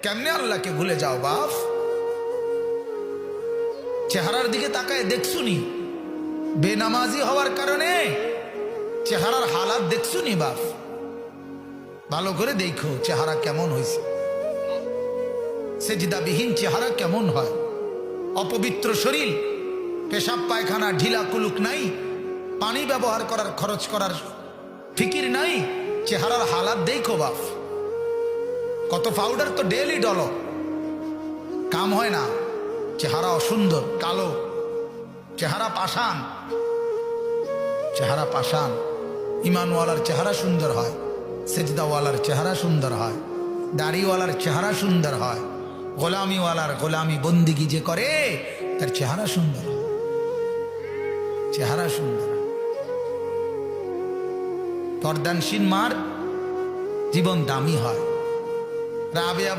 কেমনে আল্লাহকে ভুলে যাও বাপ? চেহারার দিকে তাকায় দেখছুনি? বেনামাজি হওয়ার কারণে চেহারার হালাত দেখছুনি বাপ? ভালো করে দেখো চেহারা কেমন হয়েছে। সেজদাবিহীন চেহারা কেমন হয়? অপবিত্র শরীর, পেশাব পায়খানা ঢিলা কুলুক নাই, পানি ব্যবহার করার খরচ করার ফিকির নাই, চেহারার হালাত দেখো বাপ। কত পাউডার তো ডেলি ডলো, কাম হয় না। চেহারা অসুন্দর, কালো চেহারা, পাষাণ চেহারা, পাষাণ। ইমানওয়ালার চেহারা সুন্দর হয়, সেজদাওয়ালার চেহারা সুন্দর হয়, দাড়িওয়ালার চেহারা সুন্দর হয়, গোলামিওয়ালার গোলামি বন্দিগি যে করে তার চেহারা সুন্দর হয়, চেহারা সুন্দর। পর্দানশীল মার জীবন দামি হয়। রাবেয়া